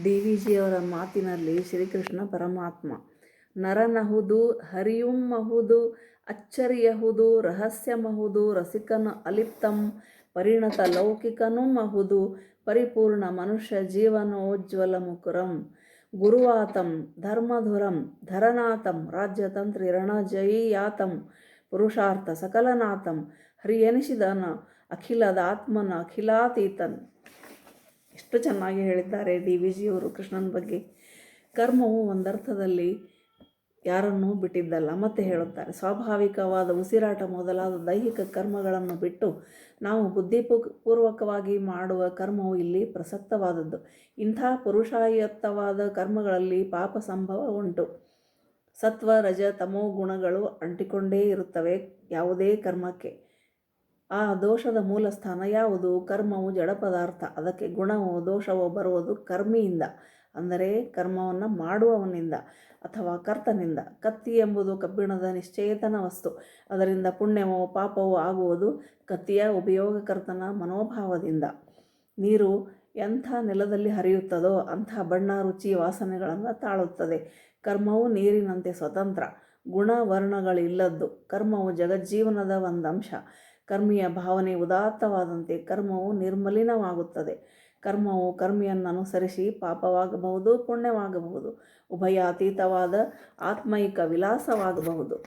DVಜಿಯವರ ಮಾತಿನಲ್ಲಿ ಶ್ರೀಕೃಷ್ಣ ಪರಮಾತ್ಮ ನರನಹುದು ಹರಿಯುಮ್ಮಹುದು ಅಚ್ಚರಿಯಹುದು ರಹಸ್ಯಮಹುದು ರಸಿಕನ ಅಲಿಪ್ತಂ ಪರಿಣತ ಲೌಕಿಕನುಮಹುದು ಪರಿಪೂರ್ಣ ಮನುಷ್ಯ ಜೀವನೋಜ್ವಲ ಮುಕುರಂ ಗುರುವಾತಂ ಧರ್ಮಧುರಂ ಧರನಾಥಂ ರಾಜ್ಯತಂತ್ರಿ ರಣಜಯಿಯಾತಂ ಪುರುಷಾರ್ಥ ಸಕಲನಾಥಂ ಹರಿಯೆನಿಸಿದನ ಅಖಿಲದಾತ್ಮನ ಅಖಿಲಾತೀತನ್. ಎಷ್ಟು ಚೆನ್ನಾಗಿ ಹೇಳಿದ್ದಾರೆ DVಜಿಯವರು ಕೃಷ್ಣನ ಬಗ್ಗೆ. ಕರ್ಮವು ಒಂದರ್ಥದಲ್ಲಿ ಯಾರನ್ನೂ ಬಿಟ್ಟಿದ್ದಲ್ಲ. ಮತ್ತೆ ಹೇಳುತ್ತಾರೆ, ಸ್ವಾಭಾವಿಕವಾದ ಉಸಿರಾಟ ಮೊದಲಾದ ದೈಹಿಕ ಕರ್ಮಗಳನ್ನು ಬಿಟ್ಟು ನಾವು ಬುದ್ಧಿಪೂರ್ವಕವಾಗಿ ಮಾಡುವ ಕರ್ಮವು ಇಲ್ಲಿ ಪ್ರಸಕ್ತವಾದದ್ದು. ಇಂಥ ಪುರುಷಾಯತ್ತವಾದ ಕರ್ಮಗಳಲ್ಲಿ ಪಾಪ ಸಂಭವ ಉಂಟು. ಸತ್ವ ರಜ ತಮೋ ಗುಣಗಳು ಅಂಟಿಕೊಂಡೇ ಇರುತ್ತವೆ ಯಾವುದೇ ಕರ್ಮಕ್ಕೆ. ಆ ದೋಷದ ಮೂಲ ಸ್ಥಾನ ಯಾವುದು? ಕರ್ಮವು ಜಡ ಪದಾರ್ಥ. ಅದಕ್ಕೆ ಗುಣವೋ ದೋಷವೋ ಬರುವುದು ಕರ್ಮಿಯಿಂದ, ಅಂದರೆ ಕರ್ಮವನ್ನು ಮಾಡುವವನಿಂದ ಅಥವಾ ಕರ್ತನಿಂದ. ಕತ್ತಿ ಎಂಬುದು ಕಬ್ಬಿಣದ ನಿಶ್ಚೇತನ ವಸ್ತು. ಅದರಿಂದ ಪುಣ್ಯವೋ ಪಾಪವೋ ಆಗುವುದು ಕತ್ತಿಯ ಉಪಯೋಗಕರ್ತನ ಮನೋಭಾವದಿಂದ. ನೀರು ಎಂಥ ನೆಲದಲ್ಲಿ ಹರಿಯುತ್ತದೋ ಅಂಥ ಬಣ್ಣ ರುಚಿ ವಾಸನೆಗಳನ್ನು ತಾಳುತ್ತದೆ. ಕರ್ಮವು ನೀರಿನಂತೆ ಸ್ವತಂತ್ರ, ಗುಣ ವರ್ಣಗಳಿಲ್ಲದ್ದು. ಕರ್ಮವು ಜಗಜ್ಜೀವನದ ಒಂದಂಶ. ಕರ್ಮಿಯ ಭಾವನೆ ಉದಾತ್ತವಾದಂತೆ ಕರ್ಮವು ನಿರ್ಮಲಿನವಾಗುತ್ತದೆ. ಕರ್ಮವು ಕರ್ಮಿಯನ್ನು ಅನುಸರಿಸಿ ಪಾಪವಾಗಬಹುದು, ಪುಣ್ಯವಾಗಬಹುದು, ಉಭಯಾತೀತವಾದ ಆತ್ಮೈಕ ವಿಲಾಸವಾಗಬಹುದು.